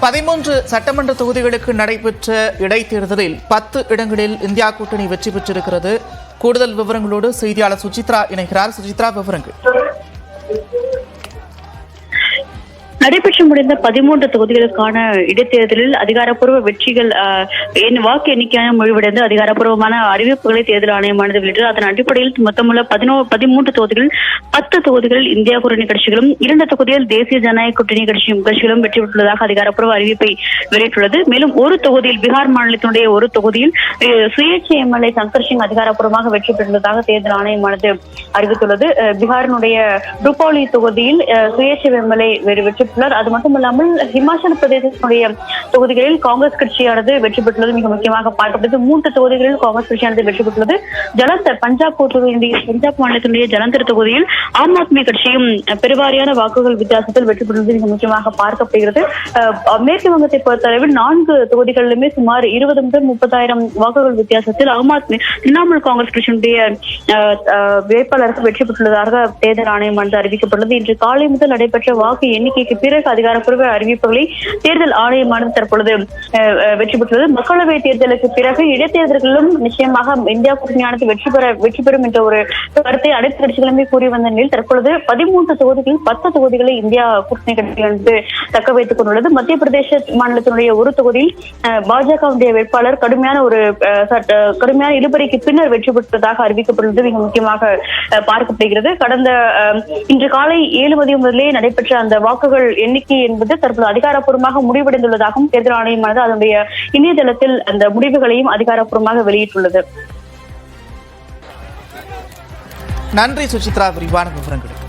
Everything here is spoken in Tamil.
13 சட்டமன்ற தொகுதிகளுக்கு நடைபெற்ற இடைத்தேர்தலில் 10 இடங்களில் இந்தியா கூட்டணி வெற்றி பெற்றிருக்கிறது. கூடுதல் விவரங்களோடு செய்தியாளர் சுசித்ரா இணைகிறார். சுசித்ரா, விவரங்கள். நடைபெற்று முடிந்த 13 தொகுதிகளுக்கான இடைத்தேர்தலில் அதிகாரப்பூர்வ வெற்றிகள் வாக்கு எண்ணிக்கையான முடிவடைந்து அதிகாரப்பூர்வமான அறிவிப்புகளை தேர்தல் ஆணையமானது வெளியிட்டது. அதன் அடிப்படையில் மொத்தமுள்ள 13 தொகுதிகளில் 10 தொகுதிகளில் இந்தியா கூட்டணி கட்சிகளும் 2 தொகுதியில் தேசிய ஜனநாயக கூட்டணி கட்சிகளும் வெற்றி பெற்றுள்ளதாக அதிகாரப்பூர்வ அறிவிப்பை வெளியிட்டுள்ளது. மேலும் ஒரு தொகுதியில் பீகார் மாநிலத்தினுடைய ஒரு தொகுதியில் சுயேட்சை எம்எல்ஏ சங்கர் சிங் அதிகாரப்பூர்வமாக வெற்றி பெற்றுள்ளதாக தேர்தல் ஆணையமானது அறிவித்துள்ளது. பீகாரினுடைய ருபௌலி தொகுதியில் சுயேட்சை எம்எல்ஏ வெற்றி. அது மட்டுமல்லாமல் இமாச்சல பிரதேசத்தினுடைய தொகுதிகளில் காங்கிரஸ் கட்சியானது வெற்றி பெற்றுள்ளது மிக முக்கியமாக பார்க்கப்பட்டது. 3 தொகுதிகளில் காங்கிரஸ் கட்சியானது வெற்றி பெற்றுள்ளது. ஜலந்தர் பஞ்சாப் மாநிலத்தினுடைய ஜலந்தர் தொகுதியில் ஆம் ஆத்மி கட்சியும் பெருவாரியான வாக்குகள் வித்தியாசத்தில் வெற்றி பெற்றுள்ளது மிக முக்கியமாக பார்க்கப்படுகிறது. மேற்கு வங்கத்தை பொறுத்தளவில் 4 தொகுதிகளிலுமே சுமார் 20 முதல் 30,000 வாக்குகள் வித்தியாசத்தில் ஆம் ஆத்மி திரிணாமுல் காங்கிரஸ் கட்சியினுடைய வேட்பாளர்கள் வெற்றி பெற்றுள்ளதாக தேர்தல் ஆணையமானது அறிவிக்கப்பட்டுள்ளது. இன்று காலை முதல் நடைபெற்ற வாக்கு எண்ணிக்கைக்கு பிறகு அதிகாரப்பூர்வ அறிவிப்புகளை தேர்தல் ஆணையமானது தற்பொழுது வெற்றி பெற்றுள்ளது. மக்களவை தேர்தலுக்கு பிறகு இடைத்தேர்தல்களிலும் நிச்சயமாக இந்தியா கூட்டணியானது வெற்றி பெறும் என்ற ஒரு கருத்தை அனைத்து கட்சிகளுமே கூறி வந்த நிலையில் தற்பொழுது 13 தொகுதிகளில் 10 தொகுதிகளை இந்தியா கூட்டணி கட்சியானது தக்க வைத்துக் கொண்டுள்ளது. மத்திய பிரதேச மாநிலத்தினுடைய ஒரு தொகுதியில் பாஜகவுடைய வேட்பாளர் கடுமையான இழுபறிக்கு பின்னர் வெற்றி பெற்றதாக அறிவிக்கப்பட்டுள்ளது மிக முக்கியமாக பார்க்கப்படுகிறது. இன்று காலை 7 மதியம் முதலே நடைபெற்ற அந்த வாக்குகள் எண்ணிக்கை என்பது தற்போது அதிகாரப்பூர்வமாக முடிவடைந்துள்ளதாகவும் தேர்தல் ஆணையமானது அதனுடைய இணையதளத்தில் அந்த முடிவுகளையும் அதிகாரப்பூர்வமாக வெளியிட்டுள்ளது. நன்றி சுசித்ரா, விரிவான விவரங்களுக்கு.